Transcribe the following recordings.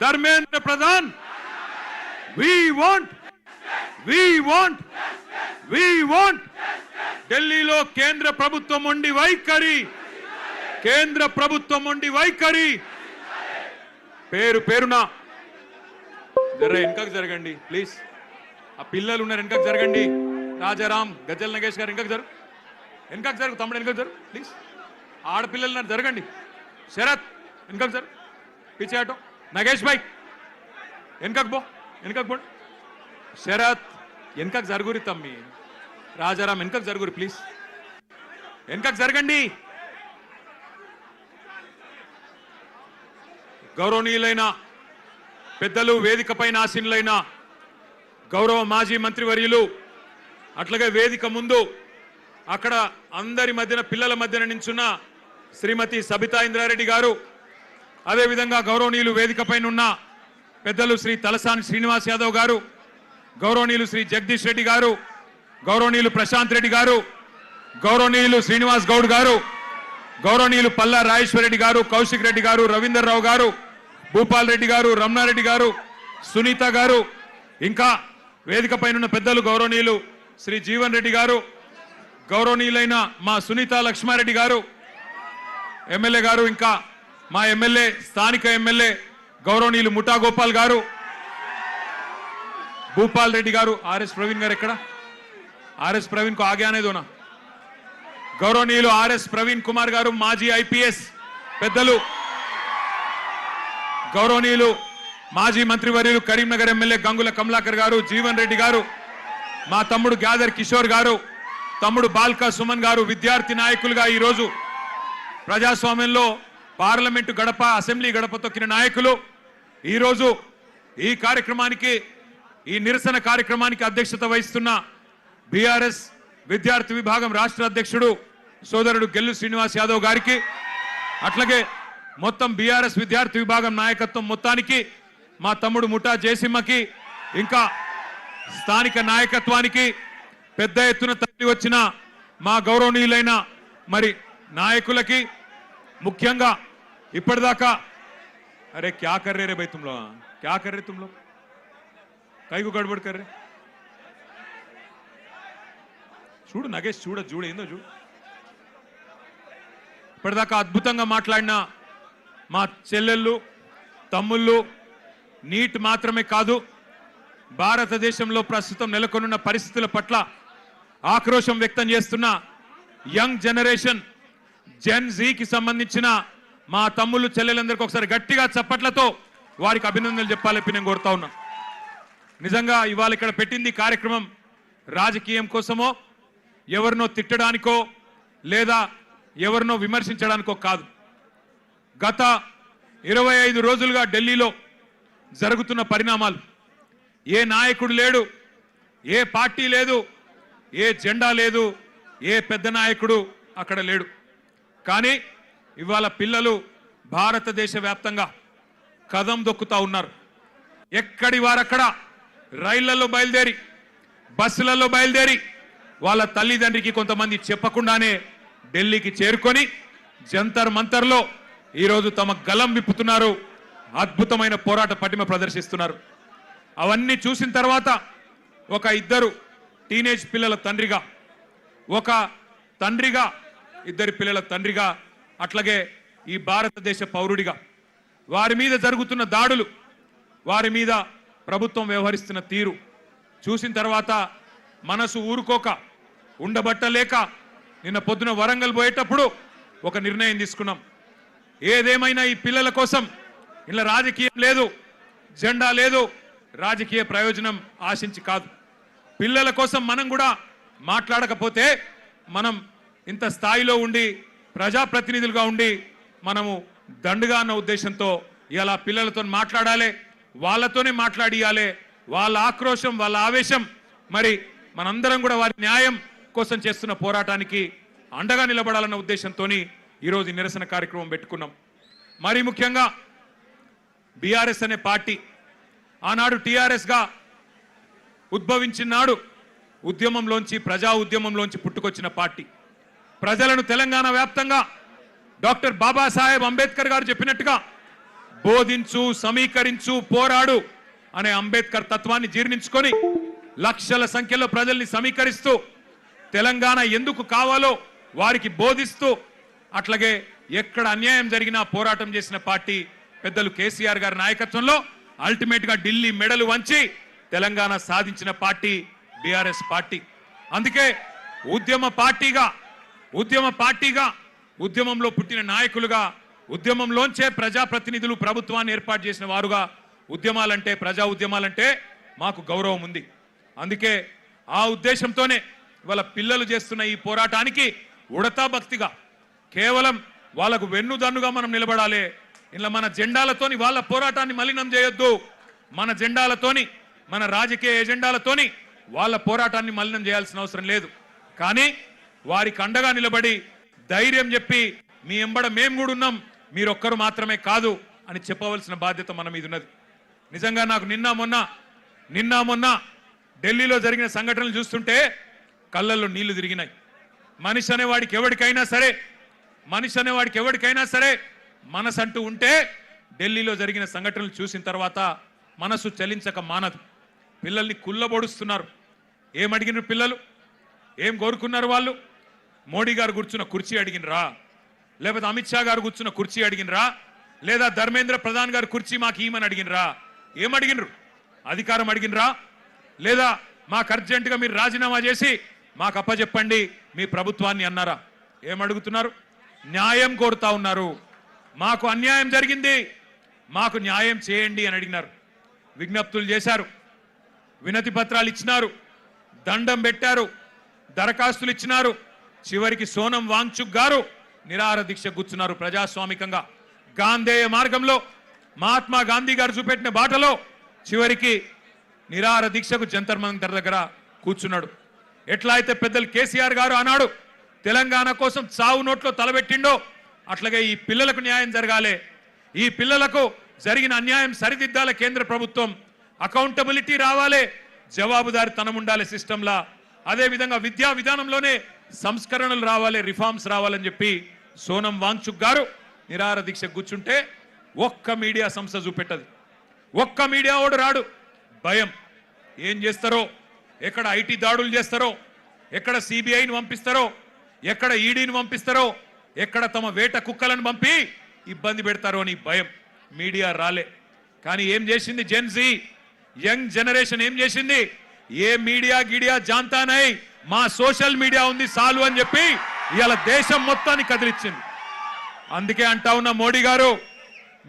Dharmendra Pradhan we want ఢిల్లీలో కేంద్ర ప్రభుత్వం ఉండి వైఖరి పేరున జర వెనకకు జరగండి ప్లీజ్. ఆ పిల్లలు ఉన్నారు వెనకకు జరగండి. రాజారాం గజల్ నగేష్ గారు వెనకకు జరుగు తమ్ముడు వెనకకు జరుగు ప్లీజ్. ఆడపిల్లలు ఉన్నారు జరగండి. శరత్ వెనకకు జరుగు. పిచ్చే ఆటో నగేష్ భాయ్ వెనకకు పో. శరత్ వెనకకు జరుగురి తమ్మి. రాజారాం వెనకకు జరుగురి ప్లీజ్. వెనకకు జరగండి. గౌరవనీయులైన పెద్దలు, వేదికపైన ఆసీనులైన గౌరవ మాజీ మంత్రివర్యులు, అట్లాగే వేదిక ముందు అక్కడ అందరి మధ్యన పిల్లల మధ్యన నించున్న శ్రీమతి సబితా ఇంద్రారెడ్డి గారు, అదేవిధంగా గౌరవనీయులు వేదికపైన ఉన్న పెద్దలు శ్రీ తలసాని శ్రీనివాస్ యాదవ్ గారు, గౌరవనీయులు శ్రీ జగదీష్ రెడ్డి గారు, గౌరవనీయులు ప్రశాంత్ రెడ్డి గారు, గౌరవనీయులు శ్రీనివాస్ గౌడ్ గారు, గౌరవనీయులు పల్లా రాజేశ్వర రెడ్డి గారు, కౌశిక్ రెడ్డి గారు, రవీందర్ రావు గారు, భూపాల్ రెడ్డి గారు, రమణారెడ్డి గారు, సునీత గారు, ఇంకా వేదిక పైన పెద్దలు గౌరవనీయులు శ్రీ జీవన్ రెడ్డి గారు, గౌరవనీయులైన మా సునీత లక్ష్మారెడ్డి గారు ఎమ్మెల్యే గారు, ఇంకా మా ఎమ్మెల్యే స్థానిక ఎమ్మెల్యే గౌరవనీయులు ముఠా గోపాల్ గారు, భూపాల్ రెడ్డి గారు, ఆర్ఎస్ ప్రవీణ్ గారు ఎక్కడ? ఆర్ఎస్ ప్రవీణ్ కు ఆగే అనేదోనా? గౌరవనీయులు ఆర్ఎస్ ప్రవీణ్ కుమార్ గారు, మాజీ ఐపీఎస్ పెద్దలు, గౌరవనీయులు మాజీ మంత్రివర్యులు కరీంనగర్ ఎమ్మెల్యే గంగుల కమలాకర్ గారు, జీవన్ రెడ్డి గారు, మా తమ్ముడు గ్యాదర్ కిషోర్ గారు, తమ్ముడు బాల్కా సుమన్ గారు, విద్యార్థి నాయకులుగా ఈరోజు ప్రజాస్వామ్యంలో పార్లమెంటు గడప, అసెంబ్లీ గడప తొక్కిన నాయకులు, ఈరోజు ఈ కార్యక్రమానికి, ఈ నిరసన కార్యక్రమానికి అధ్యక్షత వహిస్తున్న బీఆర్ఎస్ విద్యార్థి విభాగం రాష్ట్ర అధ్యక్షుడు సోదరుడు గెల్లు శ్రీనివాస్ యాదవ్ గారికి, అట్లాగే మొత్తం బీఆర్ఎస్ విద్యార్థి విభాగం నాయకత్వం మొత్తానికి, మా తమ్ముడు ముఠా జయసింహకి, ఇంకా స్థానిక నాయకత్వానికి, పెద్ద ఎత్తున తరలి వచ్చిన మా గౌరవనీయులైన మరి నాయకులకి, ముఖ్యంగా ఇప్పటిదాకా అరే క్యా కర్రే రే భయ్ తుమ్లో, క్యా కర్రే తుమ్లో, కైకు గడబడ్ కర్రే, చూడు నగేష్, చూడు ఏందో చూడు. ఇప్పటిదాకా అద్భుతంగా మాట్లాడిన మా చెల్లెళ్ళు, తమ్ముళ్ళు, నీట్ మాత్రమే కాదు, భారతదేశంలో ప్రస్తుతం నెలకొన్న పరిస్థితుల పట్ల ఆక్రోశం వ్యక్తం చేస్తున్న యంగ్ జనరేషన్ జెన్ జీకి సంబంధించిన మా తమ్ముళ్ళు, చెల్లెలందరికీ ఒకసారి గట్టిగా చప్పట్లతో వారికి అభినందనలు చెప్పాలని నేను కోరుతా ఉన్నా. నిజంగా ఇవాళ ఇక్కడ పెట్టింది కార్యక్రమం రాజకీయం కోసమో, ఎవరినో తిట్టడానికో లేదా ఎవరినో విమర్శించడానికో కాదు. గత 25 రోజులుగా ఢిల్లీలో జరుగుతున్న పరిణామాలు, ఏ నాయకుడు లేడు, ఏ పార్టీ లేదు, ఏ జెండా లేదు, ఏ పెద్ద నాయకుడు అక్కడ లేడు. కానీ ఇవాళ పిల్లలు భారతదేశ వ్యాప్తంగా కదం దొక్కుతా ఉన్నారు. ఎక్కడి వారక్కడ రైళ్లలో బయలుదేరి, బస్సులలో బయలుదేరి, వాళ్ళ తల్లిదండ్రికి కొంతమంది చెప్పకుండానే ఢిల్లీకి చేరుకొని జంతర్ మంతర్లో ఈరోజు తమ గలం విప్పుతున్నారు, అద్భుతమైన పోరాట పటిమ ప్రదర్శిస్తున్నారు. అవన్నీ చూసిన తర్వాత ఒక ఇద్దరు టీనేజ్ పిల్లల తండ్రిగా, ఒక తండ్రిగా, ఇద్దరి పిల్లల తండ్రిగా, అట్లాగే ఈ భారతదేశ పౌరుడిగా వారి మీద జరుగుతున్న దాడులు, వారి మీద ప్రభుత్వం వ్యవహరిస్తున్న తీరు చూసిన తర్వాత మనసు ఊరుకోక, ఉండబట్టలేక నిన్న పొద్దున వరంగల్ పోయేటప్పుడు ఒక నిర్ణయం తీసుకున్నాం. ఏదేమైనా ఈ పిల్లల కోసం ఇలా రాజకీయం లేదు, జెండా లేదు, రాజకీయ ప్రయోజనం ఆశించి కాదు. పిల్లల కోసం మనం కూడా మాట్లాడకపోతే మనం ఇంత స్థాయిలో ఉండి ప్రజాప్రతినిధులుగా ఉండి మనము దండుగా అన్న ఉద్దేశంతో ఇలా పిల్లలతో మాట్లాడాలి, వాళ్ళతోనే మాట్లాడియాలి. వాళ్ళ ఆక్రోశం, వాళ్ళ ఆవేశం, మరి మనందరం కూడా వారి న్యాయం కోసం చేస్తున్న పోరాటానికి అండగా నిలబడాలన్న ఉద్దేశంతో ఈరోజు నిరసన కార్యక్రమం పెట్టుకున్నాం. మరి ముఖ్యంగా బీఆర్ఎస్ అనే పార్టీ ఆనాడు టీఆర్ఎస్గా ఉద్భవించినాడు, ఉద్యమంలోంచి, ప్రజా ఉద్యమంలోంచి పుట్టుకొచ్చిన పార్టీ. ప్రజలను తెలంగాణ వ్యాప్తంగా డాక్టర్ బాబాసాహెబ్ అంబేద్కర్ గారు చెప్పినట్టుగా బోధించు, సమీకరించు, పోరాడు అనే అంబేద్కర్ తత్వాన్ని జీర్ణించుకొని లక్షల సంఖ్యలో ప్రజల్ని సమీకరిస్తూ తెలంగాణ ఎందుకు కావాలో వారికి బోధిస్తూ అట్లాగే ఎక్కడ అన్యాయం జరిగినా పోరాటం చేసిన పార్టీ పెద్దలు కేసీఆర్ గారి నాయకత్వంలో అల్టిమేట్ గా ఢిల్లీ మెడలు వంచి తెలంగాణ సాధించిన పార్టీ బీఆర్ఎస్ పార్టీ. అందుకే ఉద్యమ పార్టీగా ఉద్యమంలో పుట్టిన నాయకులుగా ఉద్యమంలోంచే ప్రజాప్రతినిధులు ప్రభుత్వాన్ని ఏర్పాటు చేసిన వారుగా ఉద్యమాలంటే, ప్రజా ఉద్యమాలంటే మాకు గౌరవం ఉంది. అందుకే ఆ ఉద్దేశంతోనే వాళ్ళ పిల్లలు చేస్తున్న ఈ పోరాటానికి ఉడతా భక్తిగా కేవలం వాళ్ళకు వెన్నుదన్నుగా మనం నిలబడాలి. ఇలా మన జెండాలతోని వాళ్ళ పోరాటాన్ని మలినం చేయొద్దు. మన జెండాలతోని, మన రాజకీయ ఎజెండాలతోని వాళ్ళ పోరాటాన్ని మలినం చేయాల్సిన అవసరం లేదు. కానీ వారికి అండగా నిలబడి ధైర్యం చెప్పి మీ ఎంబడ మేము కూడా ఉన్నాం, మీరొక్కరు మాత్రమే కాదు అని చెప్పవలసిన బాధ్యత మన మీద ఉన్నది. నిజంగా నాకు నిన్న మొన్న ఢిల్లీలో జరిగిన సంఘటనలు చూస్తుంటే కళ్ళల్లో నీళ్లు తిరిగినాయి. మనిషి అనేవాడికి ఎవరికైనా సరే మనసంటూ ఉంటే ఢిల్లీలో జరిగిన సంఘటనలు చూసిన తర్వాత మనసు చలించక మానదు. పిల్లల్ని కుల్లబొడుస్తున్నారు. ఏమడిగినారు పిల్లలు? ఏం కోరుకున్నారు వాళ్ళు? మోడీ గారు కూర్చున్న కుర్చీ అడిగినరా? లేకపోతే అమిత్ షా గారు కూర్చున్న కుర్చీ అడిగినరా? లేదా ధర్మేంద్ర ప్రధాన్ గారు కుర్చీ మాకు ఈమని అడిగినరా? ఏమడిగినరు? అధికారం అడిగినరా? లేదా మాకు అర్జెంటుగా మీరు రాజీనామా చేసి మాకు అప్పచెప్పండి మీ ప్రభుత్వాన్ని అన్నారా? ఏమడుగుతున్నారు? న్యాయం కోరుతా ఉన్నారు. మాకు అన్యాయం జరిగింది, మాకు న్యాయం చేయండి అని అడిగినారు. విజ్ఞప్తులు చేశారు, వినతి పత్రాలు ఇచ్చినారు, దండం పెట్టారు, దరఖాస్తులు ఇచ్చినారు. చివరికి సోనం వాంగ్చుక్ గారు నిరాహార దీక్ష కూర్చున్నారు. ప్రజాస్వామికంగా గాంధేయ మార్గంలో మహాత్మా గాంధీ గారు చూపెట్టిన బాటలో చివరికి నిరాహార దీక్షకు జంతర్ మంతర్ దగ్గర కూర్చున్నాడు. ఎట్లా అయితే పెద్దలు కేసీఆర్ గారు ఆనాడు తెలంగాణ కోసం చావు నోట్లో తలబెట్టిండో అట్లాగే ఈ పిల్లలకు న్యాయం జరగాలి, ఈ పిల్లలకు జరిగిన అన్యాయం సరిదిద్దాల కేంద్ర ప్రభుత్వం, అకౌంటబిలిటీ రావాలి, జవాబుదారితనం ఉండాలి సిస్టంలా. అదేవిధంగా విద్యా విధానంలోనే సంస్కరణలు రావాలి, రిఫార్మ్స్ రావాలని చెప్పి సోనం వాంగ్చుక్ గారు నిరాహార దీక్ష కూర్చుంటే ఒక్క మీడియా సంస్థ చూపెట్టదు, ఒక్క మీడియా ఓడు రాడు. భయం. ఏం చేస్తారో, ఎక్కడ ఐటీ దాడులు చేస్తారో, ఎక్కడ సిబిఐని పంపిస్తారో, ఎక్కడ ఈడీని పంపిస్తారో, ఎక్కడ తమ వేట కుక్కలను పంపి ఇబ్బంది పెడతారో అని భయం. మీడియా రాలే. కానీ ఏం చేసింది జెన్జీ, యంగ్ జనరేషన్ ఏం చేసింది? ఏ మీడియా గిడియా జాంతా నై, మా సోషల్ మీడియా ఉంది సాలు అని చెప్పి ఇవాళ దేశం మొత్తాన్ని కదిలిచ్చింది. అందుకే అంటా ఉన్న మోడీ గారు,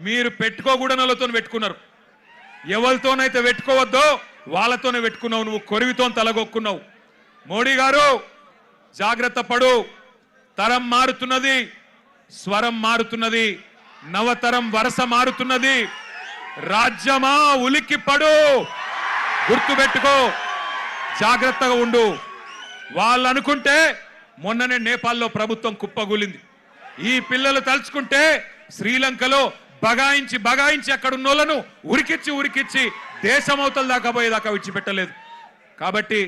మీరు పెట్టుకోకూడనలతో పెట్టుకున్నారు, ఎవరితోనైతే పెట్టుకోవద్దో వాళ్ళతోనే పెట్టుకున్నావు, నువ్వు కొరివితో తలగొక్కున్నావు. మోడీ గారు జాగ్రత్త పడు, తరం మారుతున్నది, స్వరం మారుతున్నది, నవతరం వరస మారుతున్నది. రాజ్యమా ఉలిక్కి పడు, గుర్తుపెట్టుకో, జాగ్రత్తగా ఉండు. వాళ్ళు అనుకుంటే మొన్ననే నేపాల్లో ప్రభుత్వం కుప్పగూలింది. ఈ పిల్లలు తలుచుకుంటే శ్రీలంకలో బగాయించి అక్కడ ఉన్నోళ్లను ఉరికిచ్చి దేశమవతల దాకా పోయేదాకా విడిచిపెట్టలేదు. కాబట్టి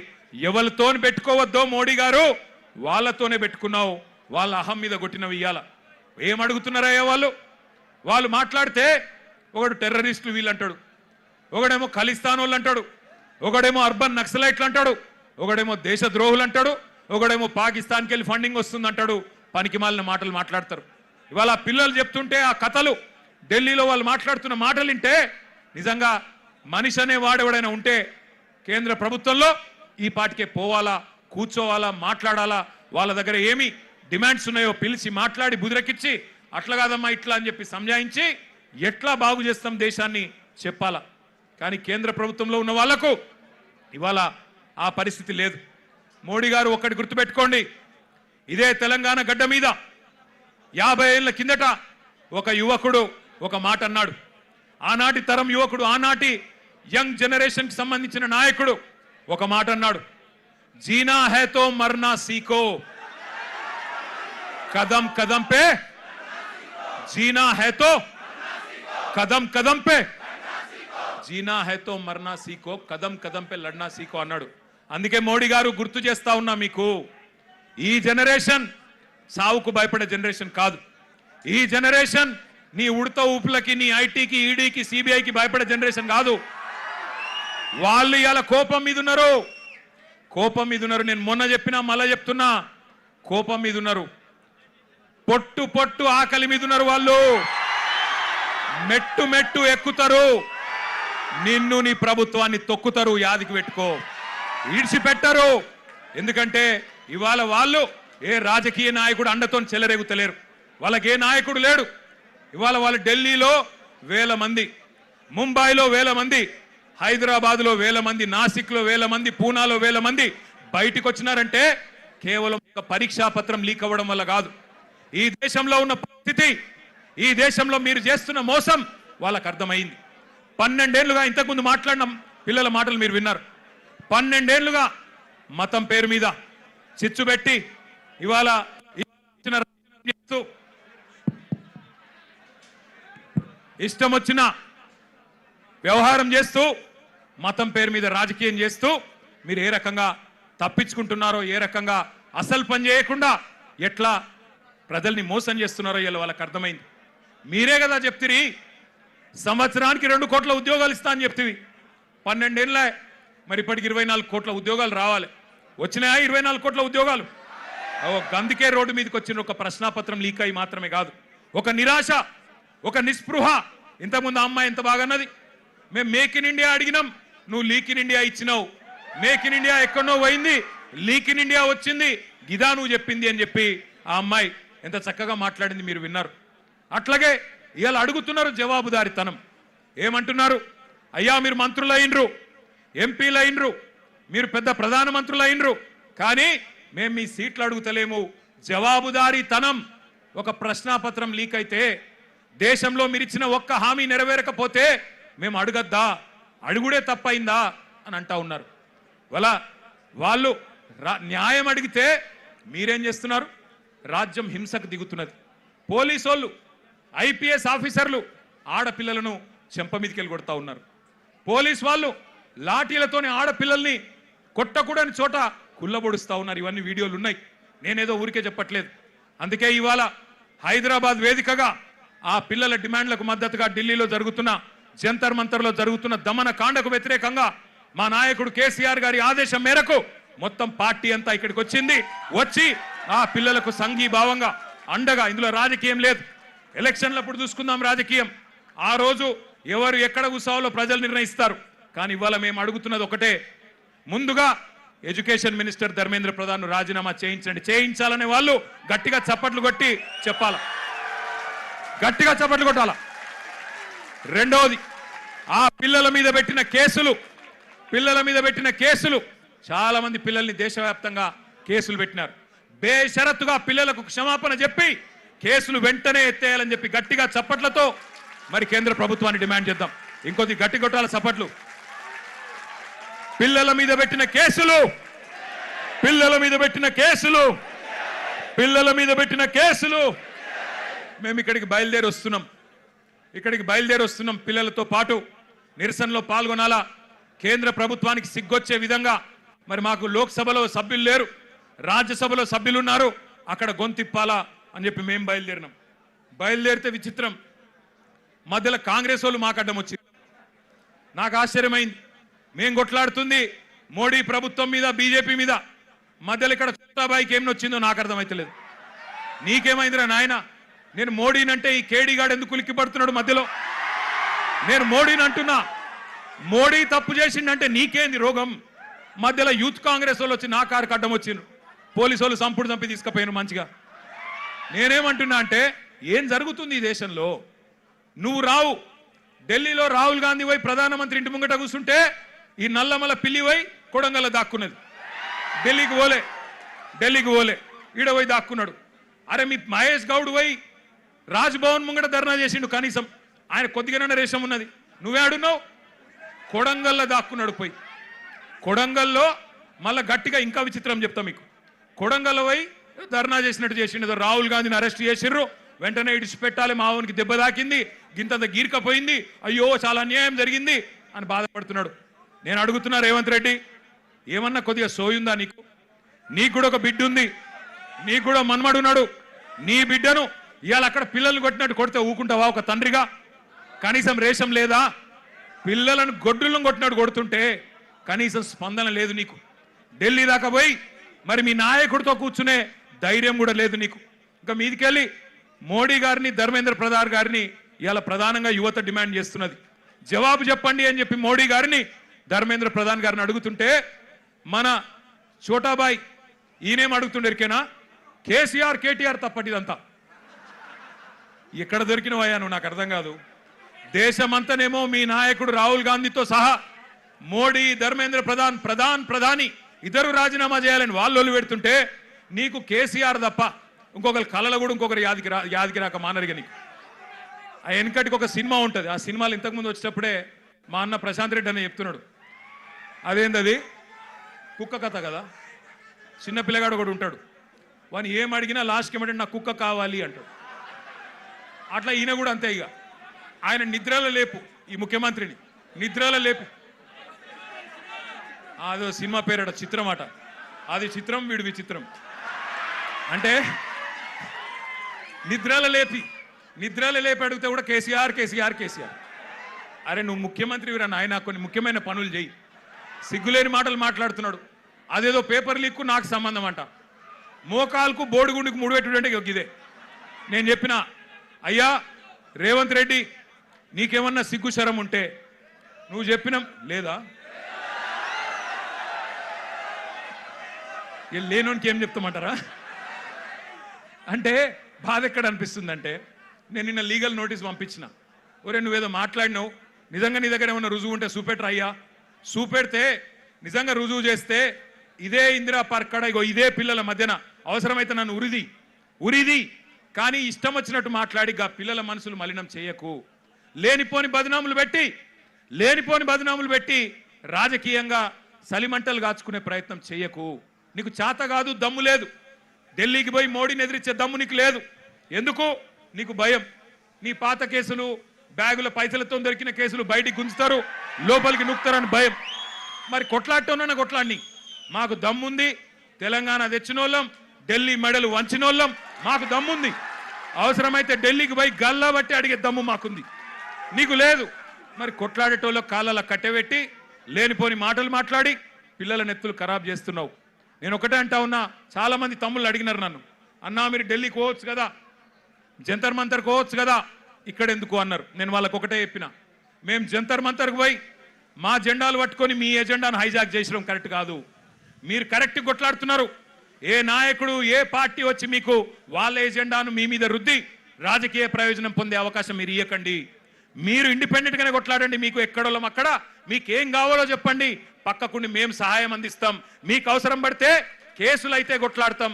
ఎవరితో పెట్టుకోవద్దో మోడీ గారు, వాళ్ళతోనే పెట్టుకున్నావు. వాళ్ళ అహం మీద కొట్టినవి ఇయ్యాల. ఏమడుగుతున్నారయ్యా వాళ్ళు మాట్లాడితే ఒకడు టెర్రరిస్టులు వీళ్ళు అంటాడు, ఒకడేమో ఖలిస్తాన్ వాళ్ళు అంటాడు, ఒకడేమో అర్బన్ నక్సలైట్లు అంటాడు, ఒకడేమో దేశద్రోహులు అంటాడు, ఒకడేమో పాకిస్తాన్కి వెళ్ళి ఫండింగ్ వస్తుంది అంటాడు. పనికి మాలిన మాటలు మాట్లాడతారు. ఇవాళ పిల్లలు చెప్తుంటే ఆ కథలు, ఢిల్లీలో వాళ్ళు మాట్లాడుతున్న మాటలు వింటే నిజంగా మనిషి అనే వాడెవడైనా ఉంటే కేంద్ర ప్రభుత్వంలో ఈ పాటికే పోవాలా, కూర్చోవాలా, మాట్లాడాలా. వాళ్ళ దగ్గర ఏమి డిమాండ్స్ ఉన్నాయో పిలిచి మాట్లాడి బుదిరకిచ్చి అట్లా కాదమ్మా ఇట్లా అని చెప్పి సంజాయించి ఎట్లా బాగు చేస్తాం దేశాన్ని చెప్పాలా. కానీ కేంద్ర ప్రభుత్వంలో ఉన్న వాళ్లకు ఇవాళ ఆ పరిస్థితి లేదు. మోడీ గారు ఒక్కటి గుర్తుపెట్టుకోండి, ఇదే తెలంగాణ గడ్డ మీద 50 ఏళ్ల కిందట ఒక యువకుడు ఒక మాట అన్నాడు. ఆనాటి తరం యువకుడు, ఆనాటి యంగ్ జనరేషన్ కి సంబంధించిన నాయకుడు ఒక మాట అన్నాడు, జీనా హై తో మర్నా సీఖో, కదం కదం పే జీనా హై తో కదం కదం పే జీనా హై తో మర్నా సీఖో, కదం కదం పే లడ్నా సీఖో అన్నాడు. అందుకే మోడీ గారు గుర్తు చేస్తా ఉన్నా మీకు, ఈ జనరేషన్ సావుకు భయపడే జనరేషన్ కాదు. ఈ జనరేషన్ నీ ఉడత ఊపులకి, నీ ఐటీకి, ఈడీకి, సిబిఐకి భయపడే జనరేషన్ కాదు. వాళ్ళు ఇలా కోపం మీద ఉన్నారు, కోపం మీద ఉన్నారు. నేను మొన్న చెప్పినా మళ్ళా చెప్తున్నా, కోపం మీద ఉన్నారు. పొట్టు పొట్టు ఆకలి మీద ఉన్నారు. వాళ్ళు మెట్టు మెట్టు ఎక్కుతారు, నిన్ను నీ ప్రభుత్వాన్ని తొక్కుతారు. యాదికి పెట్టుకో, ఈడ్చిపెట్టరు. ఎందుకంటే ఇవాళ వాళ్ళు ఏ రాజకీయ నాయకుడు అండతో చెలరేగుతలేరు. వాళ్ళకి ఏ నాయకుడు లేడు. ఇవాళ వాళ్ళు ఢిల్లీలో వేల మంది, ముంబైలో వేల మంది, హైదరాబాద్లో వేల మంది, నాసిక్లో వేల మంది, పూనాలో వేల మంది బయటికి వచ్చినారంటే కేవలం ఒక పరీక్షా పత్రం లీక్ అవ్వడం వల్ల కాదు. ఈ దేశంలో ఉన్న పరిస్థితి, ఈ దేశంలో మీరు చేస్తున్న మోసం వాళ్ళకు అర్థమైంది. 12 ఏళ్లుగా, ఇంతకుముందు మాట్లాడిన పిల్లల మాటలు మీరు విన్నారు. 12 ఏళ్లుగా మతం పేరు మీద చిచ్చు పెట్టి ఇవాళ ఇష్టం వచ్చిన వ్యవహారం చేస్తూ, మతం పేరు మీద రాజకీయం చేస్తూ మీరు ఏ రకంగా తప్పించుకుంటున్నారో, ఏ రకంగా అసలు పని చేయకుండా ఎట్లా ప్రజల్ని మోసం చేస్తున్నారో ఇలా వాళ్ళకి అర్థమైంది. మీరే కదా చెప్తిరి, సంవత్సరానికి 2 కోట్ల ఉద్యోగాలు ఇస్తా అని చెప్తివి. 12 ఏళ్ళే, మరి ఇప్పటికి 24 కోట్ల ఉద్యోగాలు రావాలి. వచ్చినాయా 24 కోట్ల ఉద్యోగాలు? గందుకే రోడ్డు మీదకి వచ్చిన ఒక ప్రశ్నాపత్రం లీక్ అయి మాత్రమే కాదు, ఒక నిరాశ, ఒక నిస్పృహ. ఇంతకుముందు అమ్మాయి ఎంత బాగా అన్నది, మేము మేక్ ఇన్ ఇండియా అడిగినాం, నువ్వు లీక్ ఇన్ ఇండియా ఇచ్చినావు. మేక్ ఇన్ ఇండియా ఎక్కడో పోయింది, లీక్ ఇన్ ఇండియా వచ్చింది, గిదా నువ్వు చెప్పింది అని చెప్పి ఆ అమ్మాయి ఎంత చక్కగా మాట్లాడింది మీరు విన్నారు. అట్లాగే ఇవాళ అడుగుతున్నారు జవాబుదారితనం. ఏమంటున్నారు? అయ్యా మీరు మంత్రులు అయినరు, ఎంపీలు అయినరు, మీరు పెద్ద ప్రధానమంత్రులు అయినరు, కానీ మేము మీ సీట్లు అడుగుతలేము. జవాబుదారీతనం. ఒక ప్రశ్నాపత్రం లీక్ అయితే, దేశంలో మీరు ఇచ్చిన ఒక్క హామీ నెరవేరకపోతే మేము అడగద్దా, అడుగుడే తప్పైందా అని అంటా ఉన్నారు. వాళ్ళు న్యాయం అడిగితే మీరేం చేస్తున్నారు? రాజ్యం హింసకు దిగుతున్నది. పోలీసు వాళ్ళు, ఐపీఎస్ ఆఫీసర్లు ఆడపిల్లలను చెంప మీదకి వెళ్ళి కొడతా ఉన్నారు. పోలీసు వాళ్ళు లాఠీలతోని ఆడపిల్లల్ని కొట్టకూడని చోట కుళ్ళబొడుస్తూ ఉన్నారు. ఇవన్నీ వీడియోలు ఉన్నాయి, నేనేదో ఊరికే చెప్పట్లేదు. అందుకే ఇవాళ హైదరాబాద్ వేదికగా ఆ పిల్లల డిమాండ్లకు మద్దతుగా ఢిల్లీలో జరుగుతున్న, జంతర్ మంతర్లో జరుగుతున్న దమన కాండకు వ్యతిరేకంగా మా నాయకుడు కేసీఆర్ గారి ఆదేశం మేరకు మొత్తం పార్టీ అంతా ఇక్కడికి వచ్చింది. వచ్చి ఆ పిల్లలకు సంఘీభావంగా అండగా, ఇందులో రాజకీయం లేదు, ఎలక్షన్లప్పుడు చూసుకుందాం రాజకీయం, ఆ రోజు ఎవరు ఎక్కడ కూర్చోవాలో ప్రజలు నిర్ణయిస్తారు. కానీ ఇవాళ మేము అడుగుతున్నది ఒకటే, ముందుగా ఎడ్యుకేషన్ మినిస్టర్ ధర్మేంద్ర ప్రధాన్ రాజీనామా చేయించండి. చేయించాలనే వాళ్ళు గట్టిగా చప్పట్లు కొట్టి చెప్పాల, గట్టిగా చప్పట్లు కొట్టాల. రెండవది, ఆ పిల్లల మీద పెట్టిన కేసులు చాలా మంది పిల్లల్ని దేశవ్యాప్తంగా కేసులు పెట్టినారు. బేషరతుగా పిల్లలకు క్షమాపణ చెప్పి కేసులు వెంటనే ఎత్తేయాలని చెప్పి గట్టిగా చప్పట్లతో మరి కేంద్ర ప్రభుత్వాన్ని డిమాండ్ చేద్దాం. ఇంకొద్ది గట్టి కొట్టాల చప్పట్లు. పిల్లల మీద పెట్టిన కేసులు మేము ఇక్కడికి బయలుదేరి వస్తున్నాం. పిల్లలతో పాటు నిరసనలో పాల్గొనాలా. కేంద్ర ప్రభుత్వానికి సిగ్గొచ్చే విధంగా మరి మాకు లోక్సభలో సభ్యులు లేరు, రాజ్యసభలో సభ్యులు ఉన్నారు, అక్కడ గొంతిప్పాలా అని చెప్పి మేము బయలుదేరితే విచిత్రం, మధ్యలో కాంగ్రెస్ వాళ్ళు మాకు అడ్డం వచ్చింది. నాకు ఆశ్చర్యమైంది. మేము కొట్లాడుతుంది మోడీ ప్రభుత్వం మీద, బీజేపీ మీద, మధ్యలో ఇక్కడ చుట్టాబాయికి ఏం నొచ్చిందో నాకు అర్థమైతలేదు. నీకేమైందిరా నాయన? నేను మోడీనంటే ఈ కేడీగాడు ఎందుకు ఉలిక్కి పడుతున్నాడు మధ్యలో? నేను మోడీని అంటున్నా, మోడీ తప్పు చేసిండంటే నీకేంది రోగం? మధ్యలో యూత్ కాంగ్రెస్ వాళ్ళు వచ్చి నా కారుకి అడ్డం వచ్చిండ్రు, పోలీసు వాళ్ళు చంపి తీసుకుపోయిన మంచిగా. నేనేమంటున్నా అంటే, ఏం జరుగుతుంది ఈ దేశంలో? నువ్వు రావు, ఢిల్లీలో రాహుల్ గాంధీ పోయి ప్రధానమంత్రి ఇంటి ముంగట కూర్చుంటే ఈ నల్లమల పిల్లి పోయి కొడంగల్లో దాక్కున్నది. ఢిల్లీకి పోలే ఈడ పోయి దాక్కున్నాడు. అరే మీ మహేష్ గౌడ్ పోయి రాజ్భవన్ ముంగట ధర్నా చేసిండు, కనీసం ఆయన కొద్దిగానే రేషం ఉన్నది. నువ్వే అడున్నావు, కొడంగల్లో దాక్కున్నాడు. పోయి కొడంగల్లో మళ్ళా గట్టిగా ఇంకా విచిత్రం చెప్తా మీకు, కొడంగల్లో పోయి ధర్నా చేసినట్టు చేసిండు. రాహుల్ గాంధీని అరెస్ట్ చేసిండ్రు, వెంటనే ఇడిచిపెట్టాలి, మావోనికి దెబ్బ తాకింది, గింతంత గీర్కపోయింది, అయ్యో చాలా అన్యాయం జరిగింది అని బాధపడుతున్నాడు. నేను అడుగుతున్నా రేవంత్ రెడ్డి, ఏమన్నా కొద్దిగా సోయుందా నీకు? నీకు కూడా ఒక బిడ్డ ఉంది, నీకు కూడా మన్మడున్నాడు. నీ బిడ్డను ఇవాళ అక్కడ పిల్లల్ని కొట్టినట్టు కొడితే ఊకుంటావా ఒక తండ్రిగా? కనీసం రేషం లేదా? పిల్లలను గొడ్డులను కొట్టినట్టు కొడుతుంటే కనీసం స్పందన లేదు నీకు. ఢిల్లీ దాకా పోయి మరి మీ నాయకుడితో కూర్చునే ధైర్యం కూడా లేదు నీకు. ఇంకా మీదికెళ్ళి మోడీ గారిని, ధర్మేంద్ర ప్రధాన్ గారిని ఇవాళ ప్రధానంగా యువత డిమాండ్ చేస్తున్నది. జవాబు చెప్పండి అని చెప్పి మోడీ గారిని, ధర్మేంద్ర ప్రధాన్ గారిని అడుగుతుంటే మన చోటాబాయ్ ఈయనేం అడుగుతుండేరికేనా? కేసీఆర్ కేటీఆర్ తప్పటిదంతా. ఎక్కడ దొరికినవయ్యా నువ్వు? నాకు అర్థం కాదు. దేశమంతనేమో మీ నాయకుడు రాహుల్ గాంధీతో సహా మోడీ, ధర్మేంద్ర ప్రధాని ఇద్దరు రాజీనామా చేయాలని వాళ్ళు పెడుతుంటే నీకు కేసీఆర్ తప్ప ఇంకొకరు కళలు కూడా ఇంకొకరు యాదికి రాక మానరిగా నీకు. ఆ వెనకటికి ఒక సినిమా ఉంటుంది. ఆ సినిమాలు ఇంతకుముందు వచ్చేటప్పుడే మా అన్న ప్రశాంత్ రెడ్డి అని చెప్తున్నాడు. అదేంటది? కుక్క కథ కదా. చిన్న పిల్లగాడు కూడా ఉంటాడు, వాని ఏం అడిగినా లాస్ట్కి ఏమంటే నాకు కుక్క కావాలి అంటాడు. అట్లా ఈయన కూడా అంతే. ఇక ఆయన నిద్రలో లేపు, ఈ ముఖ్యమంత్రిని నిద్రలో లేపు. అదో సినిమా పేరట, చిత్రం అట. అది చిత్రం, వీడు విచిత్రం. అంటే నిద్రలో లేపి అడిగితే కూడా కేసీఆర్ కేసీఆర్ కేసీఆర్. అరే నువ్వు ముఖ్యమంత్రి వీరా నాయన, కొన్ని ముఖ్యమైన పనులు చేయి. సిగ్గులేని మాటలు మాట్లాడుతున్నాడు. అదేదో పేపర్ లీక్కు నాకు సంబంధం అంట. మోకాల్కు బోడిగుండికి ముడిపెట్టుడంటే ఇదే. నేను చెప్పిన, అయ్యా రేవంత్ రెడ్డి నీకేమన్నా సిగ్గు శరం ఉంటే నువ్వు చెప్పిన లేదా? లేనోనికి ఏం చెప్తామంటారా? అంటే బాధ ఎక్కడ అనిపిస్తుందంటే, నేను నిన్న లీగల్ నోటీస్ పంపించిన. ఒరే నువ్వేదో మాట్లాడినావు, నిజంగా నీ దగ్గర ఏమన్నా రుజువు ఉంటే చూపెట్టరా అయ్యా. చూపెడితే నిజంగా రుజువు చేస్తే ఇదే ఇందిరా పార్క్ కాడ ఇగో ఇదే పిల్లల మధ్యన అవసరమైతే నన్ను ఉరిది కానీ ఇష్టం వచ్చినట్టు మాట్లాడి ఆ పిల్లల మనసులు మలినం చేయకు. లేనిపోని బదనాములు పెట్టి రాజకీయంగా సలిమంటలు కాచుకునే ప్రయత్నం చేయకు. నీకు చేత కాదు, దమ్ము లేదు. ఢిల్లీకి పోయి మోడీని ఎదిరించే దమ్ము నీకు లేదు. ఎందుకు? నీకు భయం. నీ పాత కేసులు, బ్యాగుల పైసలతో దొరికిన కేసులు బయటికి గుంజుతారు, లోపలికి నూకుతారని భయం. మరి కొట్లాడటోనన్నా కొట్లాడిని. మాకు దమ్ముంది, తెలంగాణ తెచ్చినోళ్ళం, ఢిల్లీ మెడలు వంచినోళ్ళం, మాకు దమ్ముంది. అవసరమైతే ఢిల్లీకి పోయి గల్లా బట్టి అడిగే దమ్ము మాకుంది, నీకు లేదు. మరి కొట్లాడేటోళ్ళ కాళ్ళ కట్టెబెట్టి లేనిపోని మాటలు మాట్లాడి పిల్లల నెత్తులు ఖరాబ్ చేస్తున్నావు. నేను ఒకటే అంటా ఉన్నా, చాలా మంది తమ్ముళ్ళు అడిగినారు నన్ను, అన్నా మీరు ఢిల్లీకి పోవచ్చు కదా, జంతర్ మంతర్కి పోవచ్చు కదా, ఇక్కడ ఎందుకు అన్నారు. నేను వాళ్ళకు ఒకటే చెప్పిన, మేము జంతర్ మంతర్కి పోయి మా జెండాలు పట్టుకొని మీ ఎజెండాను హైజాక్ చేసడం కరెక్ట్ కాదు. మీరు కరెక్ట్ కొట్లాడుతున్నారు. ఏ నాయకుడు, ఏ పార్టీ వచ్చి మీకు వాళ్ళ ఎజెండాను మీ మీద రుద్ది రాజకీయ ప్రయోజనం పొందే అవకాశం మీరు ఇవ్వకండి. మీరు ఇండిపెండెంట్ గానే కొట్లాడండి. మీకు ఎక్కడోళ్ళం అక్కడ, మీకేం కావాలో చెప్పండి, పక్కకుండి మేము సహాయం అందిస్తాం. మీకు అవసరం పడితే కేసులు అయితే కొట్లాడతాం,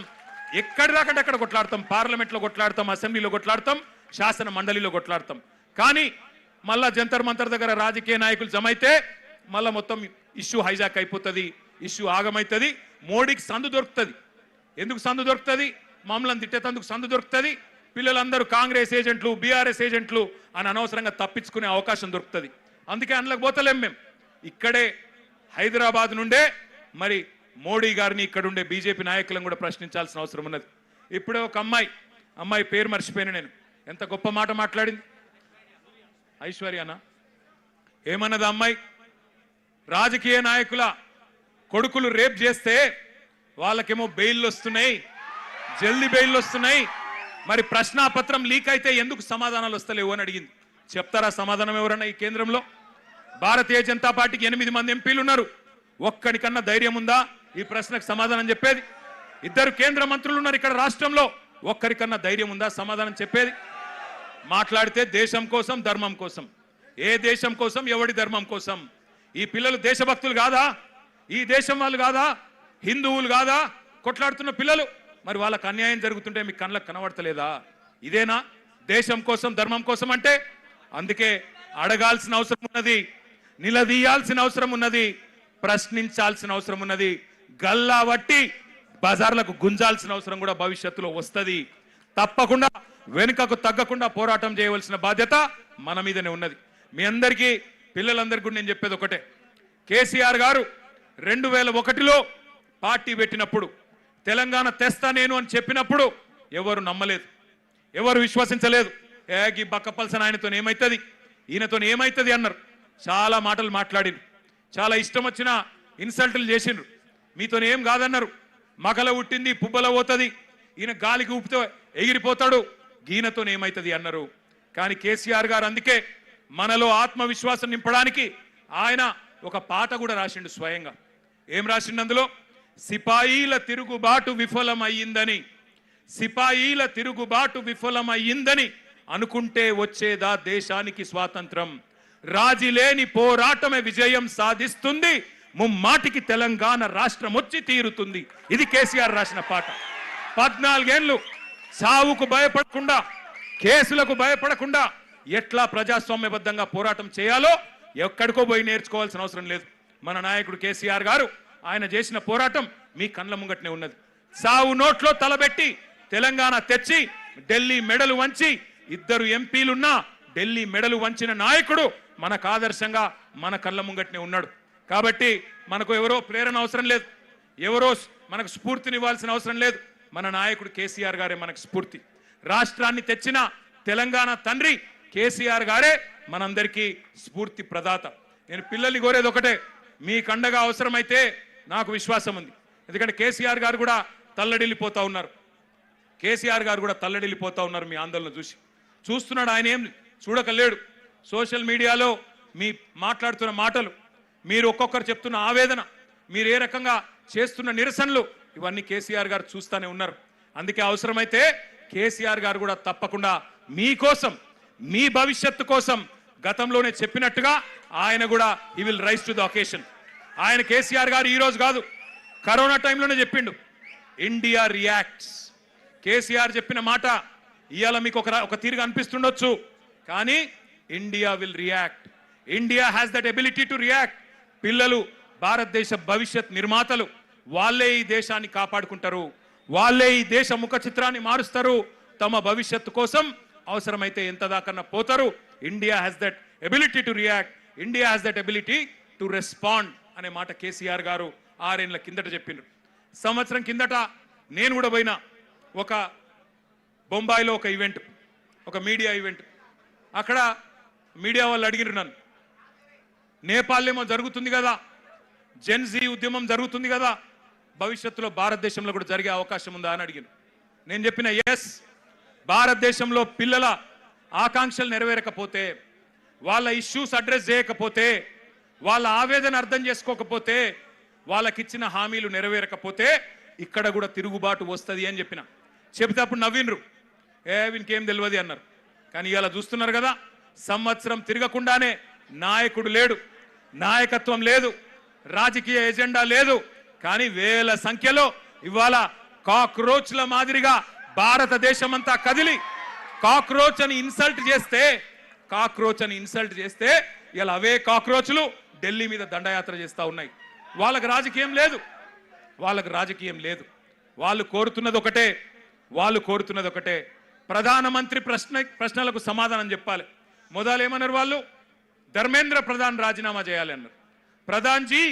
ఎక్కడి దాకంటే అక్కడ కొట్లాడతాం, పార్లమెంట్లో కొట్లాడతాం, అసెంబ్లీలో కొట్లాడతాం, శాసన మండలిలో కొట్లాడతాం. కానీ మళ్ళా జంతర్ మంతర్ దగ్గర రాజకీయ నాయకులు జమైతే మళ్ళా మొత్తం ఇష్యూ హైజాక్ అయిపోతుంది, ఇష్యూ ఆగమవుతుంది. మోడీకి సందు దొరుకుతుంది. ఎందుకు సందు దొరుకుతుంది? మమ్మల్ని తిట్టేందుకు సందు దొరుకుతుంది. పిల్లలందరూ కాంగ్రెస్ ఏజెంట్లు, బీఆర్ఎస్ ఏజెంట్లు అని అనవసరంగా తప్పించుకునే అవకాశం దొరుకుతుంది. అందుకే అందులోకి పోతలేం. మేము ఇక్కడే హైదరాబాద్ నుండే మరి మోడీ గారిని, ఇక్కడుండే బీజేపీ నాయకులను కూడా ప్రశ్నించాల్సిన అవసరం ఉన్నది. ఇప్పుడే ఒక అమ్మాయి పేరు మర్చిపోయిన నేను, ఎంత గొప్ప మాట మాట్లాడింది. ఐశ్వర్యానా ఏమన్నది అమ్మాయి? రాజకీయ నాయకుల కొడుకులు రేప్ చేస్తే వాళ్ళకేమో బెయిల్ వస్తున్నాయి, జల్దీ బెయిల్ వస్తున్నాయి, మరి ప్రశ్నాపత్రం లీక్ అయితే ఎందుకు సమాధానాలు వస్తలేవు అని అడిగింది. చెప్తారా సమాధానం ఎవరన్నా ఈ కేంద్రంలో? భారతీయ జనతా పార్టీకి 8 మంది ఎంపీలు ఉన్నారు. ఒక్కడికన్నా ధైర్యం ఉందా ఈ ప్రశ్నకు సమాధానం చెప్పేది? 2 కేంద్ర మంత్రులు ఉన్నారు ఇక్కడ రాష్ట్రంలో, ఒక్కరికన్నా ధైర్యం ఉందా సమాధానం చెప్పేది? మాట్లాడితే దేశం కోసం, ధర్మం కోసం. ఏ దేశం కోసం, ఎవడి ధర్మం కోసం? ఈ పిల్లలు దేశభక్తులు కాదా? ఈ దేశం వాళ్ళు కాదా? హిందువులు కాదా కొట్లాడుతున్న పిల్లలు? మరి వాళ్ళకు అన్యాయం జరుగుతుంటే మీకు కళ్ళకు కనబడతలేదా? ఇదేనా దేశం కోసం, ధర్మం కోసం అంటే? అందుకే అడగాల్సిన అవసరం ఉన్నది, నిలదీయాల్సిన అవసరం ఉన్నది, ప్రశ్నించాల్సిన అవసరం ఉన్నది, గల్లా వట్టి బజార్లకు గుంజాల్సిన అవసరం కూడా భవిష్యత్తులో వస్తుంది. తప్పకుండా వెనుకకు తగ్గకుండా పోరాటం చేయవలసిన బాధ్యత మన మీదనే ఉన్నది. మీ అందరికీ, పిల్లలందరికీ కూడా నేను చెప్పేది ఒకటే, కేసీఆర్ గారు 2001లో పార్టీ పెట్టినప్పుడు, తెలంగాణ తెస్తా నేను అని చెప్పినప్పుడు ఎవరు నమ్మలేదు. ఎవరు విశ్వసించలేదు. ఈ బక్కపల్సన్ ఆయనతో ఏమైతుంది, ఈయనతో ఏమైతుంది అన్నారు. చాలా మాటలు మాట్లాడిను, చాలా ఇష్టం వచ్చిన ఇన్సల్టులు చేసిండ్రు. మీతో ఏం కాదన్నారు. మగల ఉట్టింది పుబ్బల పోతుంది, ఈయన గాలికి ఊపితే ఎగిరిపోతాడు, ఈయనతో ఏమైతుంది అన్నారు. కానీ కేసీఆర్ గారు అందుకే మనలో ఆత్మవిశ్వాసం నింపడానికి ఆయన ఒక పాట కూడా రాసిండు స్వయంగా. ఏం రాసిండు అందులో? సిపాయిల తిరుగుబాటు విఫలమయ్యిందని, సిపాయిల తిరుగుబాటు విఫలమయ్యిందని అనుకుంటే వచ్చేదా దేశానికి స్వాతంత్రం, రాజీలేని పోరాటమే విజయం సాధిస్తుంది, ముమ్మాటికి తెలంగాణ రాష్ట్రం వచ్చి తీరుతుంది. ఇది కేసీఆర్ రాసిన పాట. 14 ఏళ్ళు సావుకు భయపడకుండా, కేసులకు భయపడకుండా ఎట్లా ప్రజాస్వామ్యబద్ధంగా పోరాటం చేయాలో ఎక్కడికో పోయి నేర్చుకోవాల్సిన అవసరం లేదు. మన నాయకుడు కేసీఆర్ గారు ఆయన చేసిన పోరాటం మీ కళ్ళ ముంగట్నే ఉన్నది. సావు నోట్లో తలబెట్టి తెలంగాణ తెచ్చి ఢిల్లీ మెడలు వంచి 2 ఎంపీలున్నా ఢిల్లీ మెడలు వంచిన నాయకుడు మనకు ఆదర్శంగా మన కళ్ళ ముంగట్నే ఉన్నాడు. కాబట్టి మనకు ఎవరో ప్రేరణ అవసరం లేదు, ఎవరో మనకు స్ఫూర్తినివ్వాల్సిన అవసరం లేదు. మన నాయకుడు కేసీఆర్ గారే మనకు స్ఫూర్తి. రాష్ట్రాన్ని తెచ్చిన తెలంగాణ తండ్రి కేసీఆర్ గారే మనందరికీ స్ఫూర్తి ప్రదాత. నేను పిల్లల్ని కోరేది ఒకటే, మీ కండగా అవసరమైతే నాకు విశ్వాసం ఉంది. ఎందుకంటే కేసీఆర్ గారు కూడా తల్లడిల్లిపోతా ఉన్నారు. కేసీఆర్ గారు కూడా తల్లడిల్లిపోతా ఉన్నారు మీ ఆందోళన చూస్తున్నాడు. ఆయన ఏం చూడకలేడు. సోషల్ మీడియాలో మీ మాట్లాడుతున్న మాటలు, మీరు ఒక్కొక్కరు చెప్తున్న ఆవేదన, మీరు ఏ రకంగా చేస్తున్న నిరసనలు, ఇవన్నీ కేసీఆర్ గారు చూస్తూనే ఉన్నారు. అందుకే అవసరమైతే కేసీఆర్ గారు కూడా తప్పకుండా మీకోసం, మీ భవిష్యత్తు కోసం గతంలోనే చెప్పినట్టుగా ఆయన కూడా he will rise to the occasion. ఆయన కేసీఆర్ గారు ఈరోజు కాదు, కరోనా టైంలోనే చెప్పిండు, ఇండియా రియాక్ట్స్. కేసీఆర్ చెప్పిన మాట ఇవాళ మీకు ఒక తీరుగా అనిపిస్తుండొచ్చు, కానీ India will react. India has that ability to react. పిల్లలు భారతదేశ భవిష్యత్ నిర్మాతలు, వాళ్ళే ఈ దేశాన్ని కాపాడుకుంటారు, వాళ్ళే ఈ దేశ ముఖ చిత్రాన్ని మారుస్తారు. తమ భవిష్యత్తు కోసం అవసరమైతే ఎంత దాకన్నా పోతారు. India has that ability to react, India has that ability to respond అనే మాట కేసీఆర్ గారు 6 ఏళ్ల కిందట చెప్పిండ్రు. సంవత్సరం కిందట నేను కూడా పోయినా ఒక బొంబాయిలో ఒక ఈవెంట్, ఒక మీడియా ఈవెంట్. అక్కడ మీడియా వాళ్ళు అడిగిరు నన్ను, నేపాల్లో జరుగుతుంది కదా, జెన్జీ ఉద్యమం జరుగుతుంది కదా, భవిష్యత్తులో భారతదేశంలో కూడా జరిగే అవకాశం ఉందా అని అడిగాను. నేను చెప్పిన ఎస్, భారతదేశంలో పిల్లల ఆకాంక్షలు నెరవేరకపోతే, వాళ్ళ ఇష్యూస్ అడ్రస్ చేయకపోతే, వాళ్ళ ఆవేదన అర్థం చేసుకోకపోతే, వాళ్ళకిచ్చిన హామీలు నెరవేరకపోతే ఇక్కడ కూడా తిరుగుబాటు వస్తుంది అని చెప్పిన. చెబితే అప్పుడు నవ్వినరు, వీనికేం తెలియదు అన్నారు. కానీ ఇలా చూస్తున్నారు కదా, సంవత్సరం తిరగకుండానే నాయకుడు లేడు, నాయకత్వం లేదు, రాజకీయ ఎజెండా లేదు, కానీ వేల సంఖ్యలో ఇవాళ కాక్రోచ్ల మాదిరిగా భారతదేశం అంతా కదిలి కాక్రోచ్ అని ఇన్సల్ట్ చేస్తే ఇలా అవే కాక్రోచ్లు ఢిల్లీ మీద దండయాత్ర చేస్తూ ఉన్నాయి. వాళ్ళకి రాజకీయం లేదు, వాళ్ళు కోరుతున్నది ఒకటే, ప్రధానమంత్రి ప్రశ్నలకు సమాధానం చెప్పాలి. మొదలు ఏమన్నారు వాళ్ళు? ధర్మేంద్ర ప్రధాన్ రాజీనామా చేయాలి అన్నారు. ప్రధాన్ జీ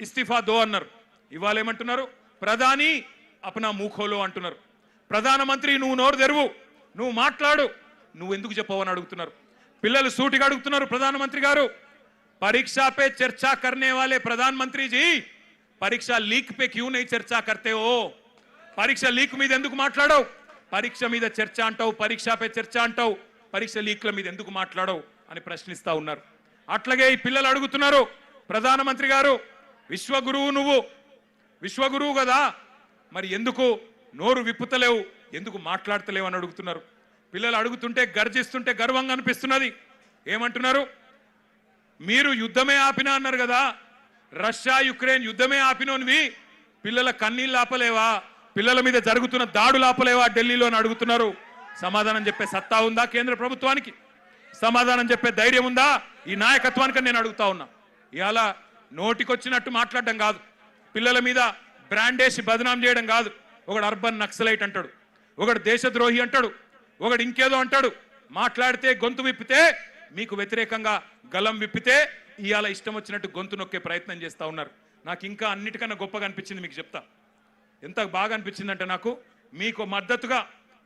ఇస్తిఫా దో అన్నారు. ఇవాళ ఏమంటున్నారు? ప్రధాని అప్నా మూఖోలో అంటున్నారు. ప్రధానమంత్రి నువ్వు నోరు తెరువు, నువ్వు మాట్లాడు, నువ్వు ఎందుకు చెప్పవని అడుగుతున్నారు. పిల్లలు సూటిగా అడుగుతున్నారు, ప్రధానమంత్రి గారు परीक्षा पे चर्चा करने वाले प्रधानमंत्री जी परीक्षा लीक पे क्यों नहीं चर्चा करते हो? परीक्षा लीक మీద ఎందుకు మాట్లాడవు? పరీక్ష మీద చర్చ అంటావు, పరీక్ష పై చర్చ అంటావు, పరీక్ష లీక్ల మీద ఎందుకు మాట్లాడవు అని ప్రశ్నిస్తా ఉన్నారు. అట్లాగే ఈ పిల్లలు అడుగుతున్నారు, ప్రధానమంత్రి గారు విశ్వగురువు, నువ్వు విశ్వగురువు కదా, మరి ఎందుకు నోరు విప్పుతలేవు, ఎందుకు మాట్లాడతలేవు అని అడుగుతున్నారు. పిల్లలు అడుగుతుంటే గర్జిస్తుంటే గర్వంగా అనిపిస్తున్నది. ఏమంటున్నారు? మీరు యుద్ధమే ఆపినా అన్నారు కదా, రష్యా యుక్రెయిన్ యుద్ధమే ఆపినోనివి పిల్లల కన్నీళ్ళు ఆపలేవా, పిల్లల మీద జరుగుతున్న దాడులు ఆపలేవా ఢిల్లీలో అని అడుగుతున్నారు. సమాధానం చెప్పే సత్తా ఉందా కేంద్ర ప్రభుత్వానికి? సమాధానం చెప్పే ధైర్యం ఉందా ఈ నాయకత్వానికి నేను అడుగుతా ఉన్నా. ఇవాళ నోటికొచ్చినట్టు మాట్లాడడం కాదు, పిల్లల మీద బ్రాండేసి బదనాం చేయడం కాదు. ఒకడు అర్బన్ నక్సలైట్ అంటాడు, ఒకడు దేశద్రోహి అంటాడు, ఒకడు ఇంకేదో అంటాడు. మాట్లాడితే గొంతు విప్పితే, మీకు వ్యతిరేకంగా గలం విప్పితే ఇవాళ ఇష్టం వచ్చినట్టు గొంతు నొక్కే ప్రయత్నం చేస్తూ ఉన్నారు. నాకు ఇంకా అన్నిటికన్నా గొప్పగా అనిపించింది, మీకు చెప్తా. ఎంత బాగా అనిపించిందంటే, నాకు మీకు మద్దతుగా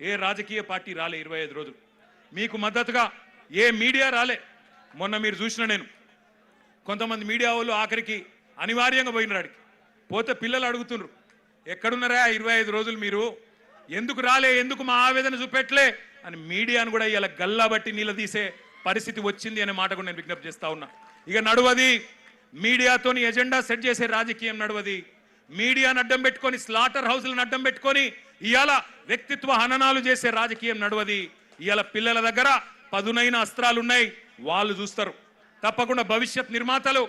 ఏ రాజకీయ పార్టీ రాలే 25 రోజులు. మీకు మద్దతుగా ఏ మీడియా రాలే. మొన్న మీరు చూసిన నేను కొంతమంది మీడియా వాళ్ళు ఆఖరికి అనివార్యంగా పోయినారు. పోతే పిల్లలు అడుగుతున్నారు, ఎక్కడున్నారా 25 రోజులు మీరు, ఎందుకు రాలే, ఎందుకు మా ఆవేదన చూపెట్టలే అని మీడియాను కూడా ఇలా గల్లా బట్టి నీళ్ళ తీసే పరిస్థితి వచ్చింది అనే మాట కూడా నేను విజ్ఞప్తి చేస్తా ఉన్నా. ఇక నడువది మీడియాతోని ఎజెండా సెట్ చేసే రాజకీయం నడువది. మీడియాను అడ్డం పెట్టుకొని స్లాటర్ హౌస్లను అడ్డం పెట్టుకొని ఇవాళ వ్యక్తిత్వ హననాలు చేసే రాజకీయం నడువది. ఇవాళ పిల్లల దగ్గర పదునైన అస్త్రాలు ఉన్నాయి, వాళ్ళు చూస్తారు. తప్పకుండా భవిష్యత్ నిర్మాతలు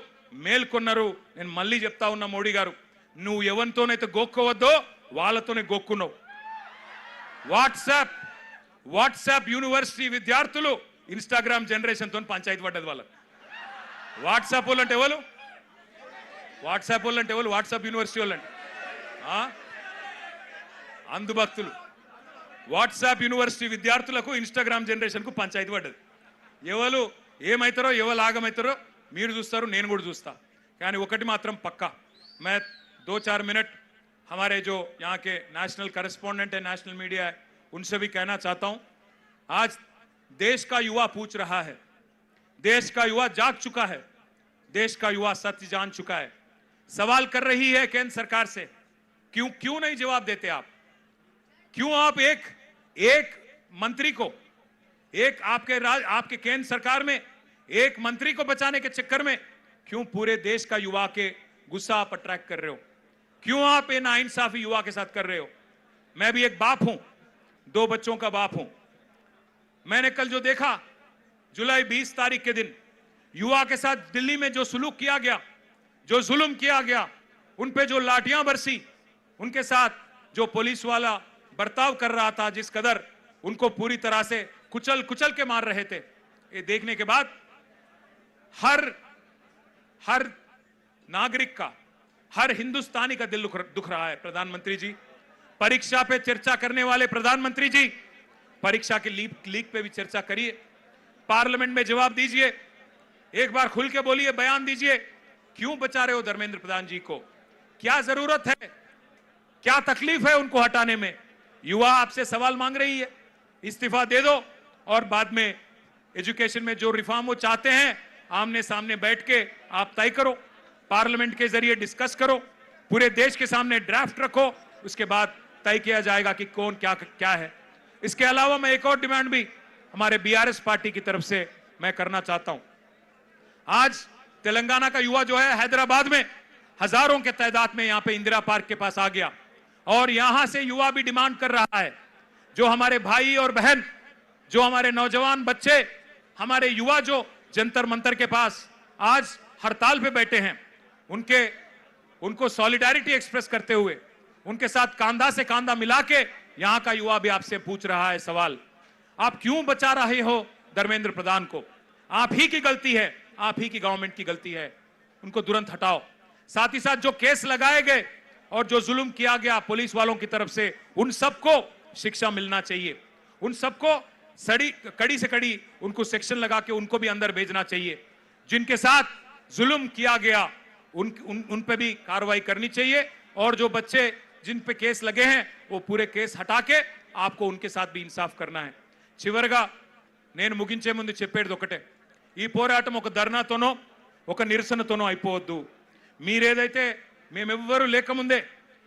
మేల్కొన్నారు. నేను మళ్ళీ చెప్తా ఉన్నా, మోడీ గారు నువ్వు ఎవరితోనైతే గోక్కోవద్దో వాళ్ళతోనే గోక్కున్నావు. వాట్సాప్ యూనివర్సిటీ విద్యార్థులు ఇన్స్టాగ్రామ్ జనరేషన్ తో పంచాయతీ పడ్డది వాళ్ళ. వాట్సాప్ వాళ్ళు అంటే ఎవరు? వాట్సాప్ యూనివర్సిటీ వాళ్ళు అంటే అందుభక్తులు. వాట్సాప్ యూనివర్సిటీ విద్యార్థులకు ఇన్స్టాగ్రామ్ జనరేషన్ కు పంచాయతీ పడ్డది. ఎవరు ఏమైతారో ఎవరు ఆగమైతారో మీరు చూస్తారు, నేను కూడా చూస్తా. కానీ ఒకటి మాత్రం పక్కా, मैं 2-4 मिनट हमारे जो यहाँ के नेशनल करेस्पॉन्डेंट है, नेशनल मीडिया है, उनसे भी कहना चाहता हूँ. आज देश का युवा पूछ रहा है, देश का युवा जाग चुका है, देश का युवा सत्य जान चुका है. सवाल कर रही है केंद्र सरकार से, क्यों नहीं जवाब देते आप? क्यों आप एक मंत्री को, एक आपके केंद्र सरकार में एक मंत्री को बचाने के चक्कर में क्यों पूरे देश का युवा के गुस्सा आप अट्रैक्ट कर रहे हो? क्यों आप ये नाइंसाफी युवा के साथ कर रहे हो? मैं भी एक बाप हूं, 2 बच्चों का बाप हूं. मैंने कल जो देखा, जुलाई 20 तारीख के दिन युवा के साथ दिल्ली में जो सुलूक किया गया, जो जुल्म किया गया, उन पे जो लाठियां बरसी, उनके साथ जो पुलिस वाला बर्ताव कर रहा था, जिस कदर उनको पूरी तरह से कुचल के मार रहे थे, ये देखने के बाद हर नागरिक का, हर हिंदुस्तानी का दिल दुख रहा है. प्रधानमंत्री जी, परीक्षा पे चर्चा करने वाले प्रधानमंत्री जी, परीक्षा के लीक पे भी चर्चा करिए, पार्लियामेंट में जवाब दीजिए, एक बार खुल के बोलिए, बयान दीजिए. क्यों बचा रहे हो धर्मेंद्र प्रधान जी को? क्या जरूरत है, क्या तकलीफ है उनको हटाने में? युवा आपसे सवाल मांग रही है, इस्तीफा दे दो और बाद में एजुकेशन में जो रिफॉर्म वो चाहते हैं आमने सामने बैठ के आप तय करो, पार्लियामेंट के जरिए डिस्कस करो, पूरे देश के सामने ड्राफ्ट रखो, उसके बाद तय किया जाएगा कि कौन क्या है. इसके अलावा मैं एक और डिमांड भी हमारे बीआरएस पार्टी की तरफ से मैं करना चाहता हूं. आज तेलंगाना का युवा जो है हैदराबाद में हजारों के तादाद में यहां पे इंदिरा पार्क के पास आ गया और यहां से युवा भी डिमांड कर रहा है, जो हमारे भाई और बहन, जो हमारे नौजवान बच्चे, हमारे युवा जो जंतर मंतर के पास आज हड़ताल पे बैठे हैं, उनको सॉलिडारिटी एक्सप्रेस करते हुए उनके साथ कांधा से कांधा मिला के यहां का युवा भी आपसे पूछ रहा है सवाल, आप क्यों बचा रहे हो धर्मेंद्र प्रधान को? आप ही की गलती है, आप ही की गवर्नमेंट की गलती है, उनको तुरंत हटाओ. साथ ही साथ जो केस लगाए गए और जो जुल्म किया गया पुलिस वालों की तरफ से, उन सबको शिक्षा मिलना चाहिए, उन सबको कड़ी से कड़ी उनको सेक्शन लगा के उनको भी अंदर भेजना चाहिए. जिनके साथ जुल्म किया गया उन पे भी कार्रवाई करनी चाहिए और जो बच्चे जिन पे केस लगे हैं वो पूरे केस हटा के आपको उनके साथ भी इंसाफ करना है. చివరగా నేను ముగించే ముందు చెప్పేది ఒకటే, ఈ పోరాటం ఒక ధర్నాతోనో ఒక నిరసనతోనో అయిపోవద్దు. మీరేదైతే మేమెవ్వరూ లేకముందే,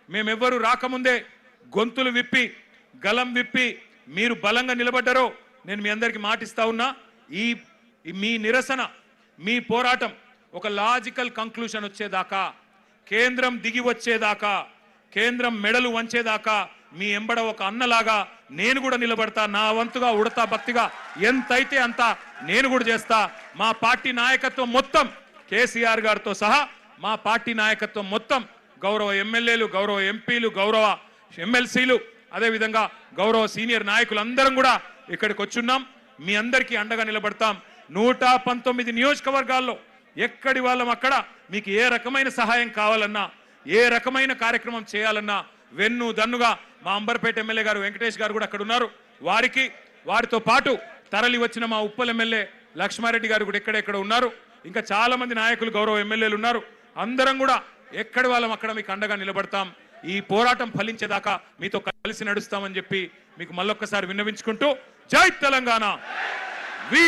మేమెవ్వరూ రాకముందే గొంతులు విప్పి గలం విప్పి మీరు బలంగా నిలబడ్డారో నేను మీ అందరికీ మాటిస్తా ఉన్నా, మీ నిరసన, మీ పోరాటం ఒక లాజికల్ కంక్లూషన్ వచ్చేదాకా, కేంద్రం దిగి వచ్చేదాకా, కేంద్రం మెడలు వంచేదాకా మీ ఎంబడ ఒక అన్నలాగా నేను కూడా నిలబడతా. నా వంతుగా ఉడతా భక్తిగా ఎంతైతే అంత నేను కూడా చేస్తా. మా పార్టీ నాయకత్వం మొత్తం, కేసీఆర్ గారితో సహా మా పార్టీ నాయకత్వం మొత్తం, గౌరవ ఎమ్మెల్యేలు, గౌరవ ఎంపీలు, గౌరవ ఎమ్మెల్సీలు, అదేవిధంగా గౌరవ సీనియర్ నాయకులందరం కూడా ఇక్కడికి వచ్చున్నాం. మీ అందరికీ అండగా నిలబడతాం. 119 నియోజకవర్గాల్లో ఎక్కడి వాళ్ళం అక్కడ మీకు ఏ రకమైన సహాయం కావాలన్నా, ఏ రకమైన కార్యక్రమం చేయాలన్నా వెన్ను దన్నుగా మా అంబర్పేట ఎమ్మెల్యే గారు వెంకటేష్ గారు కూడా అక్కడ ఉన్నారు. వారితో పాటు తరలి వచ్చిన మా ఉప్పల్ ఎమ్మెల్యే లక్ష్మారెడ్డి గారు కూడా ఎక్కడెక్కడ ఉన్నారు. ఇంకా చాలా మంది నాయకులు, గౌరవ ఎమ్మెల్యేలు ఉన్నారు. అందరం కూడా ఎక్కడి వాళ్ళం అక్కడ మీకు అండగా నిలబడతాం. ఈ పోరాటం ఫలించేదాకా మీతో కలిసి నడుస్తామని చెప్పి మీకు మళ్ళొక్కసారి విన్నవించుకుంటూ జై తెలంగాణ. వి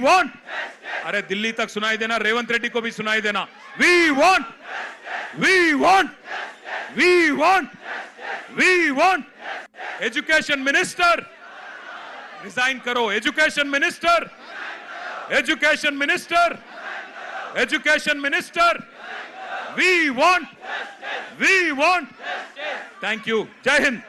వాంట్ अरे दिल्ली तक सुनाई देना, रेवंत रेड्डी को भी सुनाई देना. We want education minister resign करो. Education minister we want. Thank you. Jai Hind.